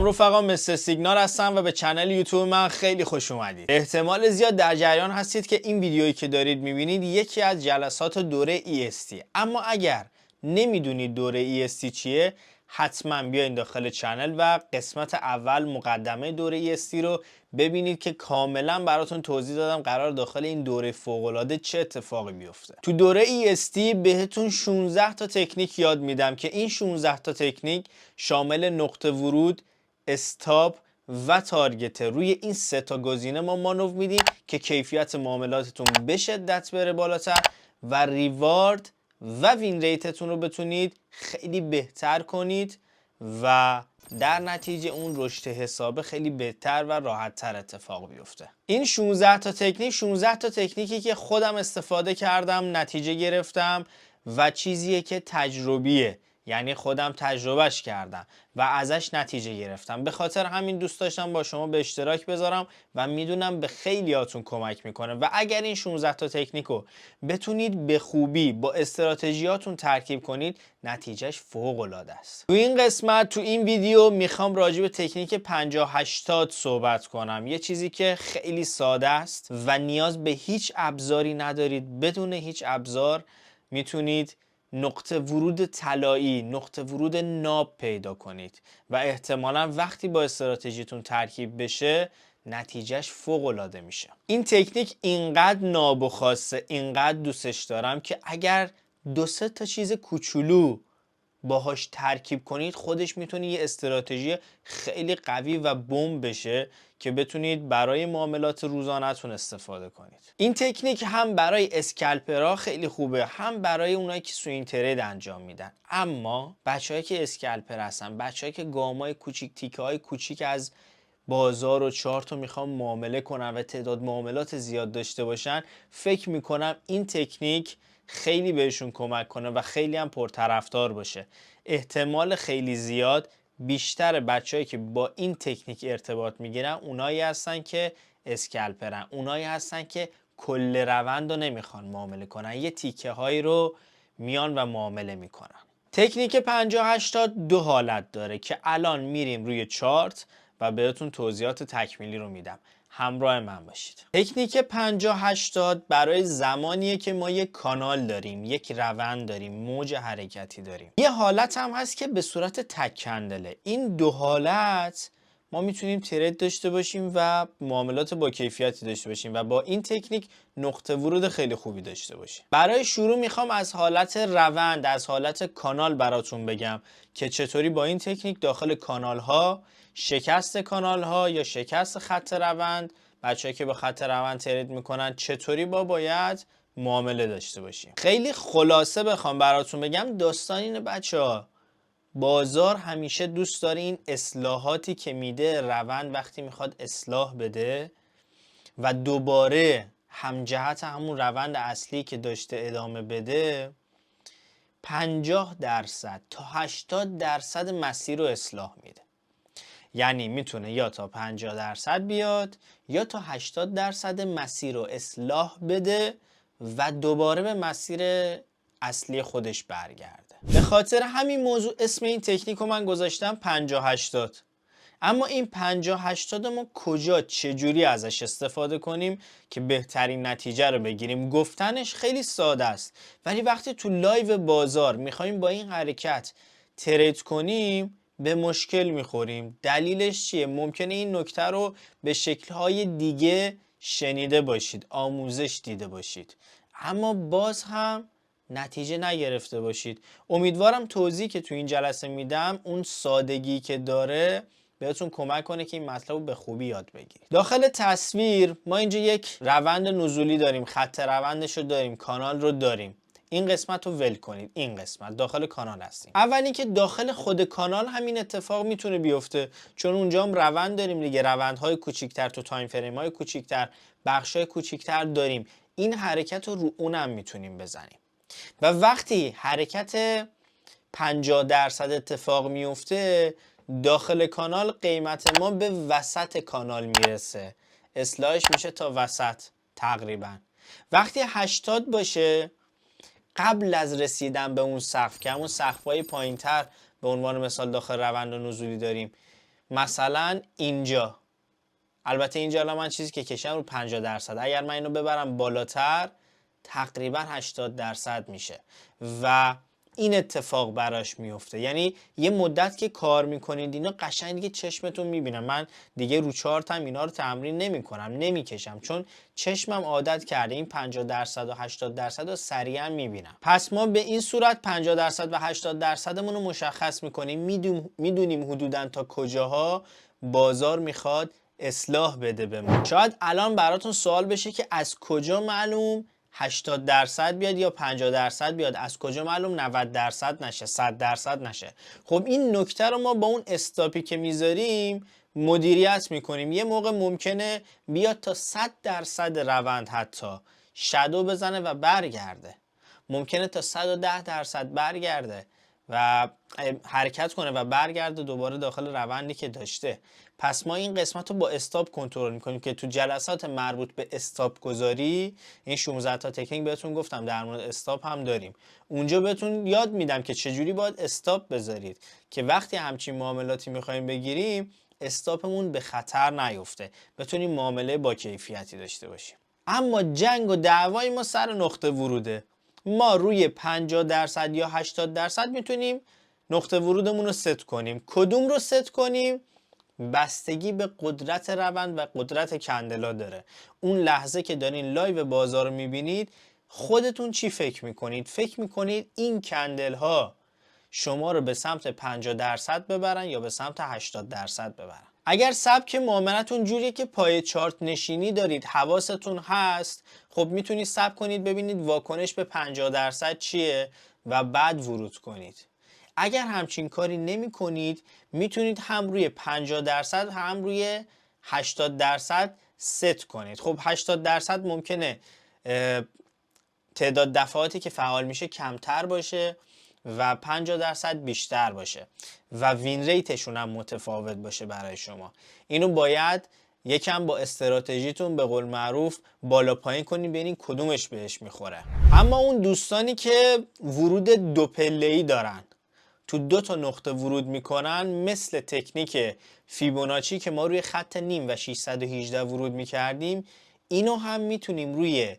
سلام رفقا، مستر سیگنال هستم و به کانال یوتیوب من خیلی خوش اومدید. احتمال زیاد در جریان هستید که این ویدیویی که دارید میبینید یکی از جلسات دوره EST. اما اگر نمیدونید دوره EST چیه، حتما بیاین داخل چنل و قسمت اول مقدمه دوره EST رو ببینید که کاملا براتون توضیح دادم قرار داخل این دوره فوق‌العاده چه اتفاقی بیفته. تو دوره EST بهتون 16 تا تکنیک یاد میدم که این 16 تا تکنیک شامل نقطه ورود، استاپ و تارگت. روی این سه تا گزینه ما مانور میدیم که کیفیت معاملاتتون به شدت بره بالاتر و ریوارد و وین ریتتون رو بتونید خیلی بهتر کنید و در نتیجه اون رشد حسابه خیلی بهتر و راحت تر اتفاق بیفته. این 16 تا تکنیک 16 تا تکنیکی که خودم استفاده کردم، نتیجه گرفتم و چیزیه که تجربیه، یعنی خودم تجربهش کردم و ازش نتیجه گرفتم. به خاطر همین دوست داشتم با شما به اشتراک بذارم و میدونم به خیلیاتون کمک میکنه و اگر این 16 تا تکنیکو بتونید به خوبی با استراتژیاتون ترکیب کنید، نتیجهش فوق العاده است. تو این قسمت، تو این ویدیو میخوام راجع به تکنیک 50-80 صحبت کنم. یه چیزی که خیلی ساده است و نیاز به هیچ ابزاری ندارید. بدون هیچ ابزار میتونید نقطه ورود طلایی، نقطه ورود ناب پیدا کنید و احتمالا وقتی با استراتژیتون ترکیب بشه نتیجهش فوق العاده میشه. این تکنیک اینقدر ناب و خاصه، اینقدر دوستش دارم که اگر 2-3 تا چیز کوچولو باهاش ترکیب کنید، خودش میتونه یه استراتژی خیلی قوی و بمب بشه که بتونید برای معاملات روزانه‌تون استفاده کنید. این تکنیک هم برای اسکالپرها خیلی خوبه، هم برای اونایی که سوینگ ترید انجام میدن. اما بچه‌هایی که اسکالپر هستن، بچه‌هایی که گامای کوچیک، تیکه‌های کوچیک از بازار و چارت رو میخوام معامله کنن و تعداد معاملات زیاد داشته باشن، فکر میکنم این تکنیک خیلی بهشون کمک کنه و خیلی هم پرطرفدار باشه. احتمال خیلی زیاد بیشتر بچه‌هایی که با این تکنیک ارتباط میگیرن اونایی هستن که اسکالپرن، اونایی هستن که کل روند رو نمیخوان معامله کنن، یه تیکه هایی رو میان و معامله میکنن. تکنیک 50-80 دو حالت داره که الان میریم روی چارت و بهتون توضیحات تکمیلی رو میدم. همراه من باشید. تکنیک 50-80 برای زمانیه که ما یک کانال داریم، یک روند داریم، موج حرکتی داریم. یه حالت هم هست که به صورت تک کندله. این دو حالت ما میتونیم ترید داشته باشیم و معاملات با کیفیتی داشته باشیم و با این تکنیک نقطه ورود خیلی خوبی داشته باشیم. برای شروع میخوام از حالت روند، از حالت کانال براتون بگم که چطوری با این تکنیک داخل کانال ها، شکست کانال ها یا شکست خط روند، بچه‌ای که با خط روند ترید میکنن چطوری باید معامله داشته باشیم. خیلی خلاصه بخوام براتون بگم، داستان اینه بچه‌ها، بازار همیشه دوست داره این اصلاحاتی که میده، روند وقتی میخواد اصلاح بده و دوباره همجهت همون روند اصلی که داشته ادامه بده، 50% تا 80% مسیر رو اصلاح میده. یعنی میتونه یا تا 50% بیاد یا تا 80% مسیر رو اصلاح بده و دوباره به مسیر اصلی خودش برگرده. به خاطر همین موضوع اسم این تکنیک رو من گذاشتم 50-80. اما این 50-80 ما کجا چجوری ازش استفاده کنیم که بهترین نتیجه رو بگیریم؟ گفتنش خیلی ساده است، ولی وقتی تو لایو بازار میخوایم با این حرکت ترید کنیم به مشکل میخوریم. دلیلش چیه؟ ممکنه این نکته رو به شکل‌های دیگه شنیده باشید، آموزش دیده باشید، اما باز هم نتیجه نگرفته باشید. امیدوارم توضیحی که تو این جلسه میدم، اون سادگی که داره، بهتون کمک کنه که این مطلب رو به خوبی یاد بگیرید. داخل تصویر ما اینجا یک روند نزولی داریم، خط روندش رو داریم، کانال رو داریم. این قسمت رو ول کنید. این قسمت داخل کانال هستیم. اول اینکه داخل خود کانال همین اتفاق میتونه بیفته، چون اونجا هم روند داریم دیگه، روندهای کوچیک‌تر تو تایم فریم های کوچیک‌تر، بخشای کوچیک‌تر داریم. این حرکت رو اونم میتونیم بزنیم و وقتی حرکت 50% اتفاق میفته، داخل کانال قیمت ما به وسط کانال میرسه، اصلاحش میشه تا وسط تقریبا. وقتی 80 باشه، قبل از رسیدن به اون سقف که همون سقف‌های پایین‌تر به عنوان مثال داخل روند نزولی داریم، مثلا اینجا، البته اینجا الان من چیزی که کشم رو 50%، اگر من اینو ببرم بالاتر تقریبا 80% میشه و این اتفاق براش میفته. یعنی یه مدت که کار میکنید اینا قشنگ دیگه چشمتون میبینم. من دیگه رو چارت هم اینا رو تمرین نمیکنم، نمیکشم، چون چشمم عادت کرده این 50% و 80% رو سریعا میبینم. پس ما به این صورت 50% و 80% مون رو مشخص میکنیم، میدونیم حدودا تا کجاها بازار میخواد اصلاح بده به ما. شاید الان براتون سوال بشه که از کجا معلوم 80% بیاد یا 50% بیاد، از کجا معلوم 90% نشه، 100% نشه. خب این نکته رو ما با اون استاپی که میذاریم مدیریت میکنیم. یه موقع ممکنه بیاد تا 100% روند حتی شادو بزنه و برگرده، ممکنه تا 110% برگرده و حرکت کنه و برگرده دوباره داخل روندی که داشته. پس ما این قسمت رو با استاپ کنترل میکنیم که تو جلسات مربوط به استاپ گذاری، این 16 تا تکنیک بهتون گفتم در مورد استاپ هم داریم، اونجا بهتون یاد میدم که چجوری باید استاپ بذارید که وقتی همچین معاملاتی میخوایم بگیریم استاپمون به خطر نیفته، بتونیم معامله با کیفیتی داشته باشیم. اما جنگ و دعوای ما سر نقطه وروده. ما روی 50% یا 80% میتونیم نقطه ورودمون رو ست کنیم. کدوم رو ست کنیم؟ بستگی به قدرت روند و قدرت کندلا داره. اون لحظه که دارین لایو بازار رو میبینید خودتون چی فکر میکنید؟ فکر میکنید این کندل ها شما رو به سمت 50% ببرن یا به سمت 80% ببرن؟ اگر سبک معاملتون جوریه که پای چارت نشینی دارید، حواستون هست، خب میتونید سب کنید ببینید واکنش به 50% چیه و بعد ورود کنید. اگر همچین کاری نمی کنید میتونید هم روی 50% هم روی 80% ست کنید. خب 80% ممکنه تعداد دفعاتی که فعال میشه کمتر باشه و 50% بیشتر باشه و وین ریتشون هم متفاوت باشه برای شما. اینو باید یکم با استراتژیتون به قول معروف بالا پایین کنید ببینید کدومش بهش میخوره. اما اون دوستانی که ورود دو پله‌ای دارن، تو 2 تا نقطه ورود میکنن، مثل تکنیک فیبوناچی که ما روی خط نیم و 618 ورود میکردیم، اینو هم میتونیم روی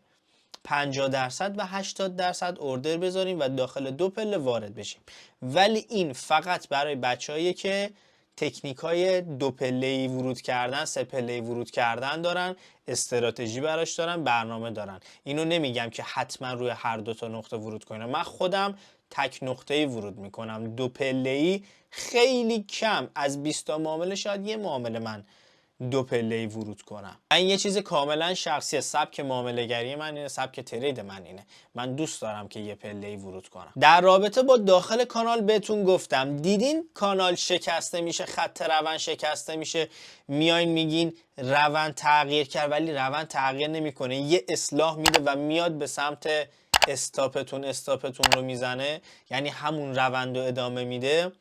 50% و 80% اوردر بذاریم و داخل 2 پله وارد بشیم. ولی این فقط برای بچه‌ایه که تکنیک‌های 2 پله‌ای ورود کردن، 3 پله‌ای ورود کردن دارن، استراتژی براش دارن، برنامه دارن. اینو نمیگم که حتما روی هر 2 تا نقطه ورود کنید. من خودم تک نقطه‌ای ورود میکنم. 2 پله‌ای خیلی کم، از 20 تا معامله شاید یه معامله من 2 پله‌ای ورود کنم. این یه چیز کاملا شخصیه، سبک معامله‌گری من اینه، سبک ترید من اینه. من دوست دارم که یه پله‌ای ورود کنم. در رابطه با داخل کانال بهتون گفتم، دیدین کانال شکسته میشه، خط روند شکسته میشه، میاین میگین روند تغییر کرد، ولی روند تغییر نمیکنه، یه اصلاح میده و میاد به سمت استاپتون رو میزنه، یعنی همون روند رو ادامه میده.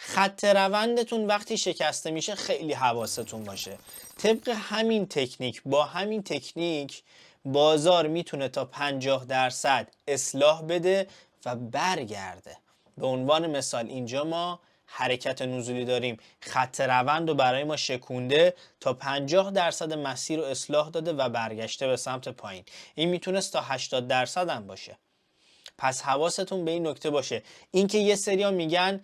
خط روندتون وقتی شکسته میشه خیلی حواستون باشه. طبق همین تکنیک، با همین تکنیک بازار میتونه تا 50% اصلاح بده و برگرده. به عنوان مثال اینجا ما حرکت نزولی داریم، خط روند رو برای ما شکونده تا 50% مسیر رو اصلاح داده و برگشته به سمت پایین. این میتونست تا 80% هم باشه. پس حواستون به این نکته باشه. اینکه یه سریا میگن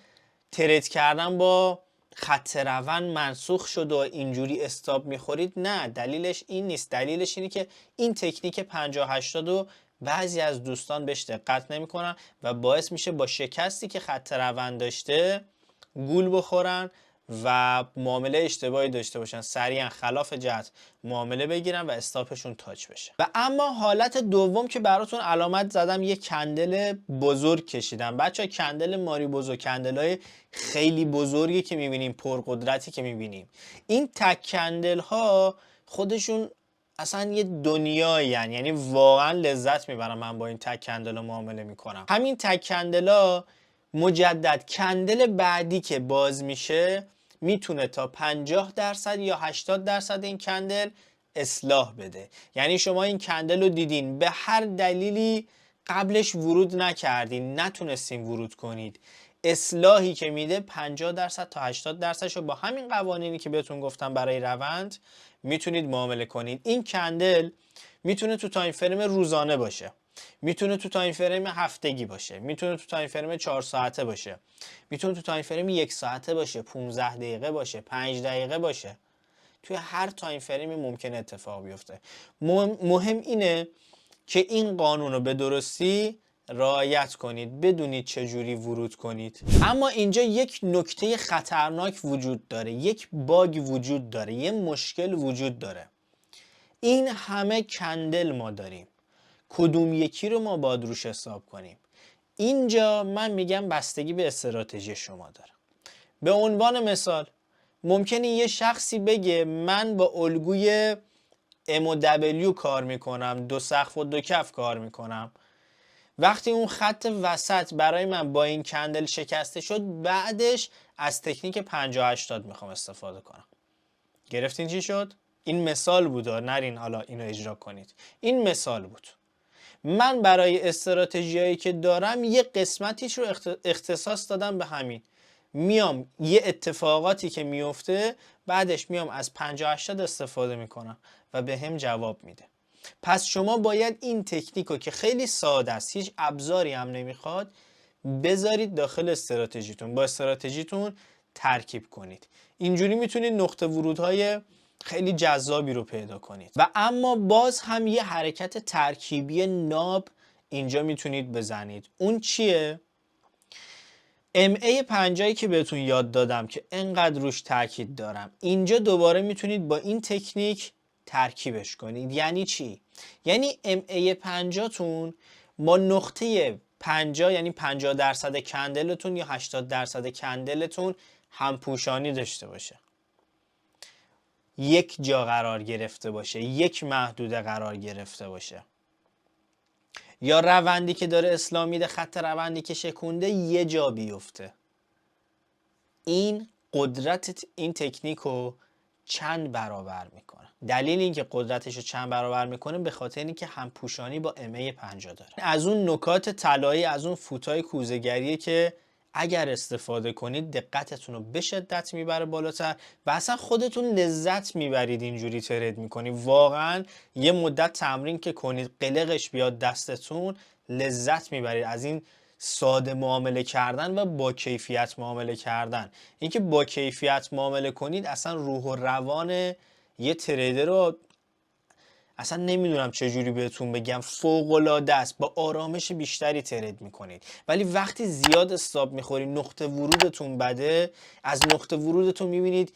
ترید کردن با خط روند منسوخ شد و اینجوری استاپ میخورید، نه، دلیلش این نیست. دلیلش اینه که این تکنیک 50-80 رو بعضی از دوستان بهش دقت نمیکنن و باعث میشه با شکستی که خط روند داشته گول بخورن و معامله اشتباهی داشته باشن، سریعا خلاف جهت معامله بگیرن و استاپشون تاچ بشه. و اما حالت دوم که براتون علامت زدم، یه کندل بزرگ کشیدم. بچه کندل ماری بزرگ، کندل‌های خیلی بزرگی که میبینیم، پرقدرتی که میبینیم، این تک کندل ها خودشون اصلا یه دنیایی، یعنی واقعا لذت میبرم من با این تک کندل ها معامله میکنم. همین تک کندل ها مجدد کندل بعدی که باز میشه میتونه تا 50% یا 80% این کندل اصلاح بده. یعنی شما این کندل رو دیدین، به هر دلیلی قبلش ورود نکردین، نتونستین ورود کنید، اصلاحی که میده 50% تا 80% رو با همین قوانینی که بهتون گفتم برای روند میتونید معامله کنید. این کندل میتونه تو تایم فریم روزانه باشه، میتونه تو تایم فریم هفتگی باشه، میتونه تو تایم فریم 4 ساعته باشه، میتونه تو تایم فریم 1 ساعته باشه، 15 دقیقه باشه، 5 دقیقه باشه. توی هر تایم فریمی ممکنه اتفاق بیفته. مهم اینه که این قانون رو به درستی رعایت کنید، بدونید چجوری ورود کنید. اما اینجا یک نکته خطرناک وجود داره، یک باگ وجود داره، یه مشکل وجود داره. این همه کندل ما داریم، کدوم یکی رو ما باید روش حساب کنیم؟ اینجا من میگم بستگی به استراتژی شما داره. به عنوان مثال ممکنه یه شخصی بگه من با الگوی M&W کار میکنم، 2 سقف و 2 کف کار میکنم. وقتی اون خط وسط برای من با این کندل شکسته شد، بعدش از تکنیک 50-80 میخوام استفاده کنم. گرفتین چی شد؟ این مثال بود، نرین حالا اینو اجرا کنید. این مثال بود. من برای استراتژیایی که دارم یه قسمتیش رو اختصاص دادم به همین. میام یه اتفاقاتی که میفته بعدش میام از 50-80 استفاده میکنم و به هم جواب میده. پس شما باید این تکنیک رو که خیلی ساده است، هیچ ابزاری هم نمیخواد، بذارید داخل استراتژیتون، با استراتژیتون ترکیب کنید. اینجوری میتونید نقطه ورودهای خیلی جذابی رو پیدا کنید. و اما باز هم یه حرکت ترکیبی ناب اینجا میتونید بزنید. اون چیه؟ MA50 که بهتون یاد دادم که انقدر روش تاکید دارم، اینجا دوباره میتونید با این تکنیک ترکیبش کنید. یعنی چی؟ یعنی MA50 تون ما نقطه 50، یعنی 50% کندلتون یا 80% کندلتون همپوشانی داشته باشه، یک جا قرار گرفته باشه، یک محدوده قرار گرفته باشه، یا روندی که داره اصلاح میده، خط روندی که شکونده یه جا بیفته. این قدرت این تکنیک رو چند برابر میکنه. دلیل اینکه قدرتش رو چند برابر میکنه به خاطر اینکه همپوشانی با MA50 داره. از اون نکات طلایی، از اون فوتای کوزه‌گریه که اگر استفاده کنید دقتتون رو به شدت میبره بالاتر و اصلا خودتون لذت میبرید اینجوری ترید میکنید. واقعا یه مدت تمرین که کنید قلقش بیاد دستتون، لذت میبرید از این ساده معامله کردن و با کیفیت معامله کردن. اینکه با کیفیت معامله کنید اصلا روح و روان یه تریدر رو اصلا نمیدونم چجوری بهتون بگم، فوق‌العاده است. با آرامش بیشتری ترید میکنید. ولی وقتی زیاد استاپ میخورید، نقطه ورودتون بده، از نقطه ورودتون میبینید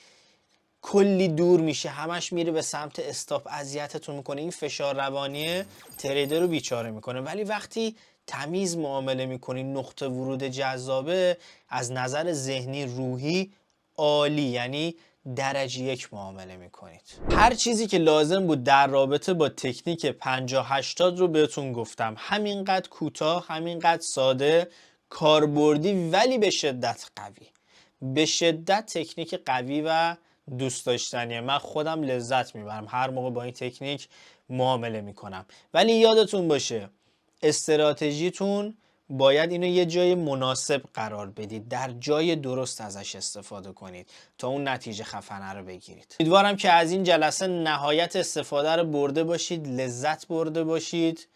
کلی دور میشه، همش میره به سمت استاپ، اذیتتون میکنه. این فشار روانی تریدر رو بیچاره میکنه. ولی وقتی تمیز معامله میکنید، نقطه ورود جذابه، از نظر ذهنی روحی عالی، یعنی درجه 1 معامله میکنید. هر چیزی که لازم بود در رابطه با تکنیک 50-80 رو بهتون گفتم. همینقدر کوتاه، همینقدر ساده، کاربردی، ولی به شدت قوی. به شدت تکنیک قوی و دوست داشتنیه. من خودم لذت میبرم هر موقع با این تکنیک معامله میکنم. ولی یادتون باشه استراتژیتون باید اینو یه جای مناسب قرار بدید، در جای درست ازش استفاده کنید تا اون نتیجه خفنه رو بگیرید. امیدوارم که از این جلسه نهایت استفاده رو برده باشید، لذت برده باشید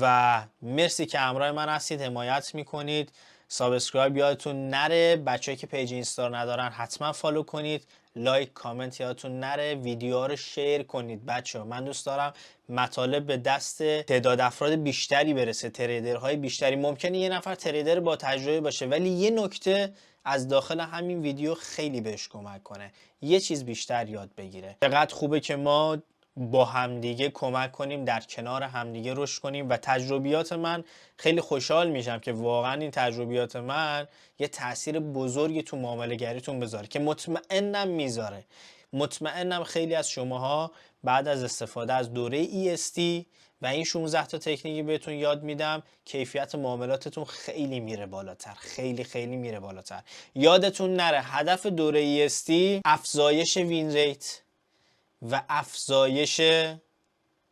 و مرسی که همراه من هستید، حمایت میکنید. سابسکرایب یادتون نره، بچه‌ای که پیج اینستا ندارن حتما فالو کنید، لایک کامنت یادتون نره، ویدیوها رو شیر کنید. بچه‌ها من دوست دارم مطالب به دست تعداد افراد بیشتری برسه، تریدرهای بیشتری. ممکنه یه نفر تریدر با تجربه باشه ولی یه نکته از داخل همین ویدیو خیلی بهش کمک کنه، یه چیز بیشتر یاد بگیره. چقدر خوبه که ما با همدیگه کمک کنیم، در کنار همدیگه رشد کنیم و تجربیات من خیلی خوشحال میشم که واقعا این تجربیات من یه تاثیر بزرگی تو معامله گریتون بذاره که مطمئنم میذاره. مطمئنم خیلی از شماها بعد از استفاده از دوره EST و این 16 تا تکنیکی بهتون یاد میدم، کیفیت معاملاتتون خیلی میره بالاتر، خیلی خیلی میره بالاتر. یادتون نره هدف دوره EST افزایش وین ریت و افزایش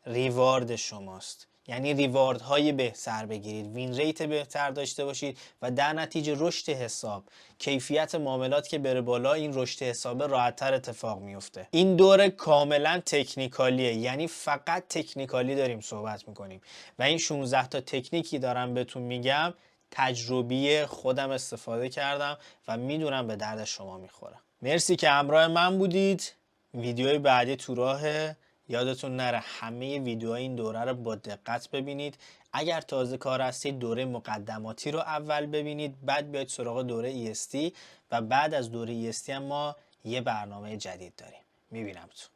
ریوارد شماست. یعنی ریوارد های بهتر بگیرید، وین ریت بهتر داشته باشید و در نتیجه رشد حساب، کیفیت معاملات که بره بالا، این رشد حساب راحت‌تر اتفاق میفته. این دوره کاملا تکنیکالیه، یعنی فقط تکنیکالی داریم صحبت میکنیم و این 16 تا تکنیکی دارم بهتون میگم، تجربی خودم استفاده کردم و میدونم به درد شما میخوره. مرسی که همراه من بودید. ویدیوی بعدی تو راهه. یادتون نره همه ویدیوهای این دوره رو با دقت ببینید. اگر تازه کار هستید دوره مقدماتی رو اول ببینید، بعد بیاید سراغ دوره EST و بعد از دوره EST هم ما یه برنامه جدید داریم. میبینمتون.